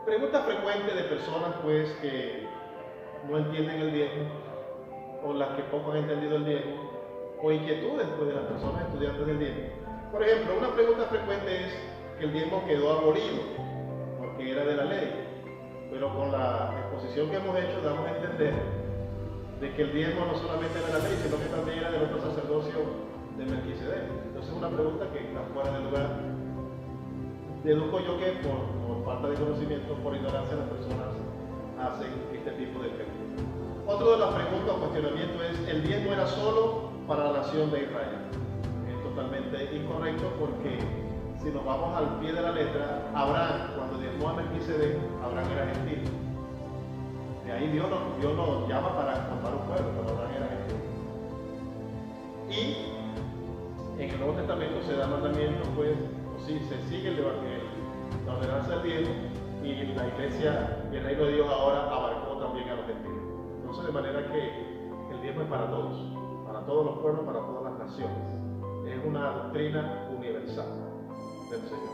Pregunta frecuente de personas pues que no entienden el diezmo, o las que poco han entendido el diezmo, o inquietudes pues, de las personas estudiantes del diezmo. Por ejemplo, una pregunta frecuente es que el diezmo quedó abolido, porque era de la ley. Pero con la exposición que hemos hecho damos a entender de que el diezmo no solamente era de la ley, sino que también era del otro sacerdocio de Melquisedec. Entonces es una pregunta que está fuera de lugar. Deduzco yo que por falta de conocimiento, por ignorancia, las personas hacen este tipo de preguntas. Otro de las preguntas o cuestionamientos es: ¿el diezmo era solo para la nación de Israel? Es totalmente incorrecto, porque si nos vamos al pie de la letra, Abraham, cuando diezmó a Melquisedec, Abraham era gentil. De ahí Dios nos llama para formar un pueblo, pero Abraham era gentil. Y en el Nuevo Testamento se da mandamiento, pues, o sí, se sigue la ordenanza del diezmo, y la iglesia y el reino de Dios ahora abarcó también a los gentiles. Entonces, de manera que el diezmo es para todos los pueblos, para todas las naciones. Es una doctrina universal del Señor.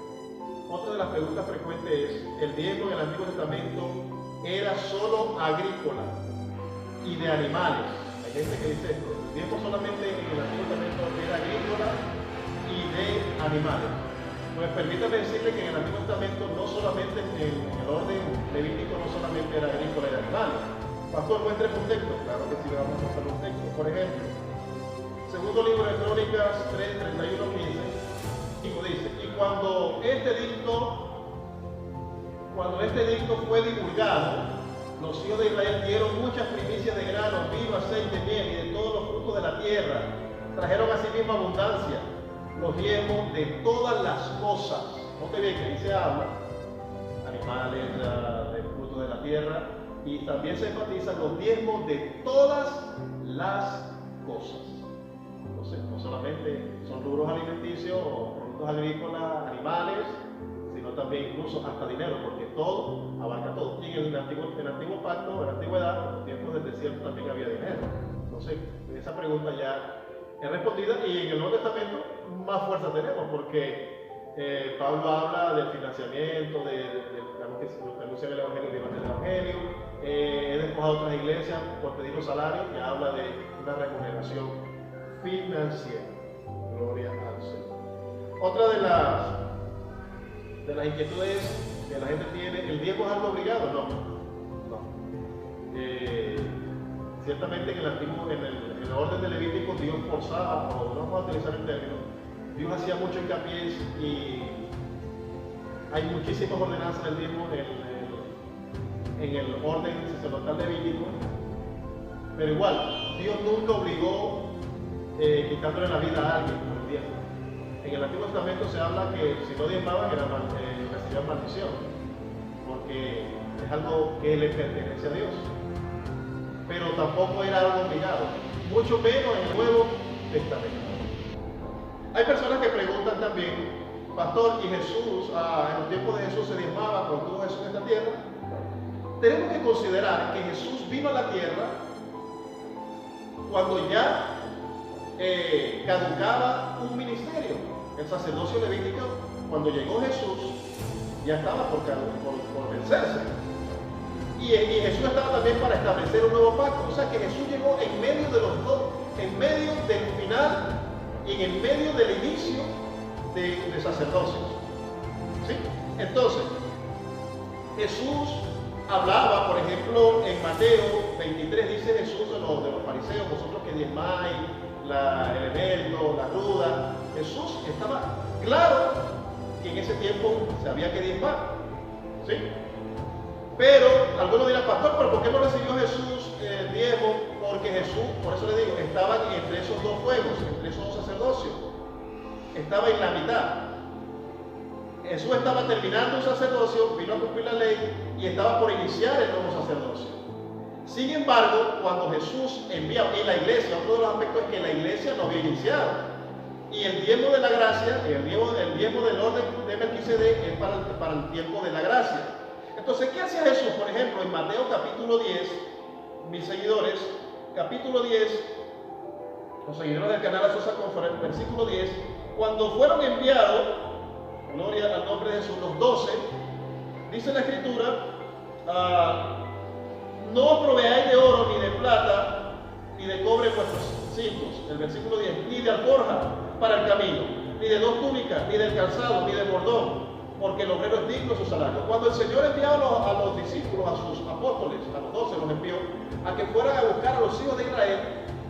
Otra de las preguntas frecuentes es: ¿el diezmo en el Antiguo Testamento era solo agrícola y de animales? Hay gente que dice esto: el diezmo solamente en el Antiguo Testamento era agrícola y de animales. Pues permítame decirle que en el Antiguo Testamento, no solamente en el orden levítico, no solamente era agrícola y de animales. Pastor, muestre un texto. Claro que sí, vamos a mostrar un texto. Por ejemplo, segundo libro de Crónicas 3, 31, 15, dice: y cuando este edicto fue divulgado, los hijos de Israel dieron muchas primicias de grano, vino, aceite, miel y de todos los frutos de la tierra. Trajeron asimismo abundancia, los diezmos de todas las cosas. Note bien que ahí se habla animales, de frutos de la tierra, y también se enfatizan los diezmos de todas las cosas. Entonces, no solamente son rubros alimenticios o productos agrícolas, animales, sino también incluso hasta dinero, porque todo abarca todo. Y en el antiguo pacto, en la antigüedad, en los tiempos del desierto, también había dinero. Entonces, esa pregunta ya es respondida, y en el Nuevo Testamento más fuerza tenemos, porque Pablo habla del financiamiento, de lo que anuncian el Evangelio, del Evangelio. He despojado otras iglesias por pedir los salarios, que habla de una remuneración financiera. Gloria al Señor. Otra de las inquietudes que la gente tiene: ¿el diezmo es algo obligado? No. Ciertamente en el orden de Levítico, Dios forzaba, o no vamos a utilizar el término, Dios hacía mucho hincapié, y hay muchísimas ordenanzas del diezmo en el orden sacerdotal levítico, pero igual, Dios nunca obligó quitándole la vida a alguien por el diezmo. En el Antiguo Testamento se habla que si no diezmaban recibían maldición, porque es algo que le pertenece a Dios. Pero tampoco era algo obligado, mucho menos en el Nuevo Testamento. Hay personas que preguntan también: pastor, ¿y Jesús, en los tiempos de Jesús se diezmaba cuando estuvo Jesús en esta tierra? Tenemos que considerar que Jesús vino a la tierra cuando ya caducaba un ministerio. El sacerdocio levítico, cuando llegó Jesús, ya estaba por vencerse. Y Jesús estaba también para establecer un nuevo pacto. O sea que Jesús llegó en medio de los dos, en medio del final y en medio del inicio de sacerdocios. ¿Sí? Entonces, Jesús hablaba, por ejemplo, en Mateo 23, dice Jesús de los fariseos: vosotros que diezmáis el eneldo, la ruda. Jesús estaba claro que en ese tiempo se había que diezmar. ¿Sí? Pero algunos dirán: pastor, ¿pero por qué no recibió Jesús el diezmo? Porque Jesús, por eso le digo, estaban entre esos dos fuegos, entre esos dos sacerdocios. Estaba en la mitad. Jesús estaba terminando un sacerdocio, vino a cumplir la ley, y estaba por iniciar el nuevo sacerdocio. Sin embargo, cuando Jesús envía en la iglesia, otro de los aspectos es que la iglesia no había iniciado. Y el diezmo de la gracia, el diezmo del orden de Melquisedec, es para el tiempo de la gracia. Entonces, ¿qué hacía Jesús? Por ejemplo, en Mateo capítulo 10, mis seguidores, capítulo 10, los seguidores del canal Azusa Conference, versículo 10, cuando fueron enviados, gloria al nombre de Jesús, los 12, dice la Escritura, no os proveáis de oro, ni de plata, ni de cobre vuestros cintos, el versículo 10, ni de alforja para el camino, ni de dos túnicas, ni del calzado, ni de bordón, porque el obrero es digno de su salario. Cuando el Señor enviaba a los discípulos, a sus apóstoles, a los 12 los envió, a que fueran a buscar a los hijos de Israel,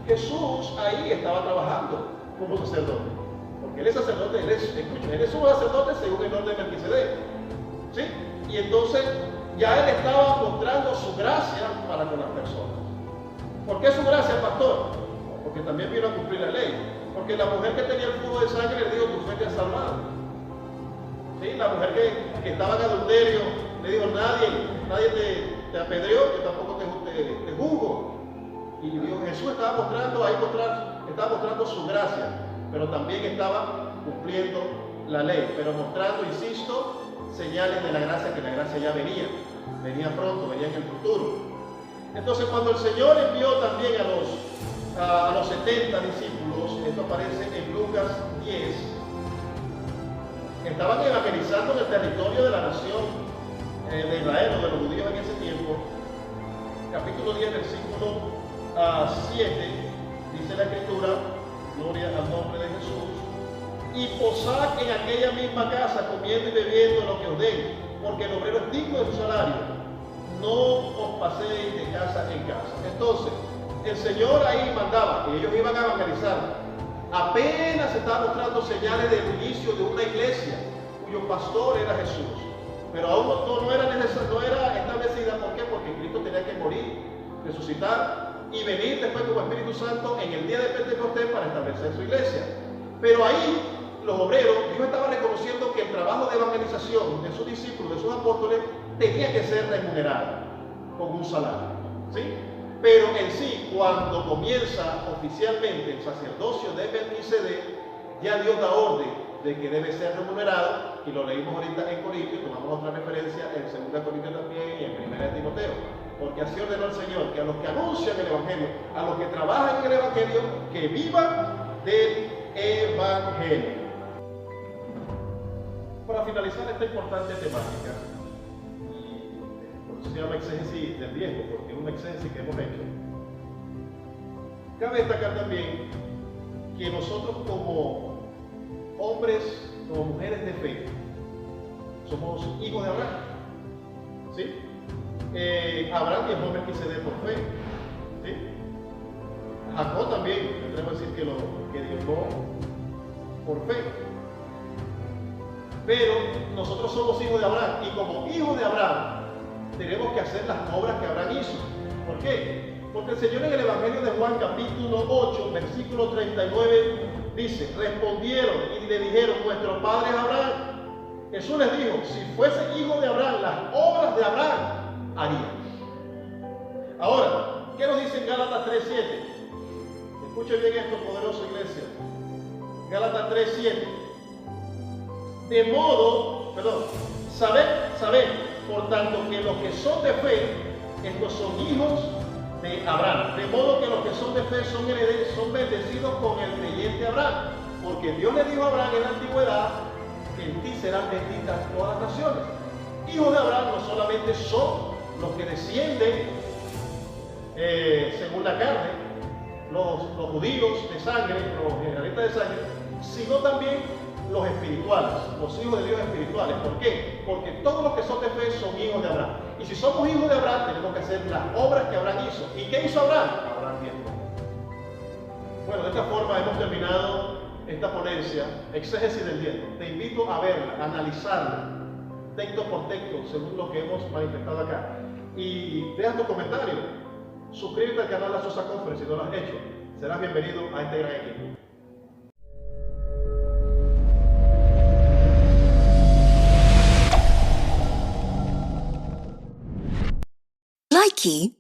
Jesús ahí estaba trabajando como sacerdote. Porque él es sacerdote, él es un sacerdote según el orden de Melquisedec. ¿Sí? Y entonces ya él estaba mostrando su gracia para con las personas. ¿Por qué su gracia, pastor? Porque también vino a cumplir la ley. Porque la mujer que tenía el flujo de sangre le dijo, tu fe te ha salvado. ¿Sí? La mujer que estaba en adulterio le dijo, nadie te apedreó, yo tampoco te juzgo. Y Dios, Jesús estaba mostrando su gracia, pero también estaba cumpliendo la ley, pero mostrando, insisto, señales de la gracia, que la gracia ya venía pronto, venía en el futuro. Entonces, cuando el Señor envió también a los 70 discípulos, esto aparece en Lucas 10, que estaban evangelizando en el territorio de la nación de Israel o de los judíos en ese tiempo, capítulo 10, versículo 7, dice la Escritura, gloria al nombre de Jesús, y posad en aquella misma casa, comiendo y bebiendo lo que os den, porque el obrero es digno de su salario. No os paséis de casa en casa. Entonces, el Señor ahí mandaba que ellos iban a evangelizar. Apenas se estaban mostrando señales del inicio de una iglesia cuyo pastor era Jesús. Pero aún no era establecida. ¿Por qué? Porque Cristo tenía que morir, resucitar y venir después como Espíritu Santo en el día de Pentecostés para establecer su iglesia. Pero ahí los obreros, Dios estaba reconociendo que el trabajo de evangelización de sus discípulos, de sus apóstoles, tenía que ser remunerado con un salario. ¿Sí? Pero en sí, cuando comienza oficialmente el sacerdocio de Melquisedec, ya Dios da orden de que debe ser remunerado, y lo leímos ahorita en Corintios, tomamos otra referencia en 2 Corintios también y en 1 Timoteo. Porque así ordenó el Señor, que a los que anuncian el Evangelio, a los que trabajan en el Evangelio, que vivan del Evangelio. Para finalizar esta importante temática, y por eso se llama exégesis del diezmo, porque es una exégesis que hemos hecho, cabe destacar también que nosotros como hombres, como mujeres de fe, somos hijos de Abraham. ¿Sí? Abraham diezmó a Melquisedec por fe. ¿Sí? Jacob también, tendremos que decir que diezmó por fe. Pero nosotros somos hijos de Abraham, y como hijos de Abraham tenemos que hacer las obras que Abraham hizo. ¿Por qué? Porque el Señor en el Evangelio de Juan capítulo 8, versículo 39 dice, respondieron y le dijeron, nuestro padre es Abraham. Jesús les dijo, si fuese hijo de Abraham, las obras de Abraham haría. Ahora, ¿qué nos dice en Gálatas 3:7? Escuchen bien esto, poderosa iglesia. Gálatas 3:7. De modo, sabed, por tanto, que los que son de fe, estos son hijos de Abraham. De modo que los que son de fe son herederos, son bendecidos con el creyente Abraham. Porque Dios le dijo a Abraham en la antigüedad, que en ti serán benditas todas las naciones. Hijos de Abraham no solamente son los que descienden según la carne, los judíos de sangre, los israelitas de sangre, sino también los espirituales, los hijos de Dios espirituales. ¿Por qué? Porque todos los que son de fe son hijos de Abraham. Y si somos hijos de Abraham, tenemos que hacer las obras que Abraham hizo. ¿Y qué hizo Abraham? Abraham diezmó. Bueno, de esta forma hemos terminado esta ponencia, exégesis del diezmo. Te invito a verla, a analizarla, texto por texto, según lo que hemos manifestado acá. Y deja tu comentario. Suscríbete al canal de Sosa Conference si no lo has hecho. Serás bienvenido a este gran equipo. Likey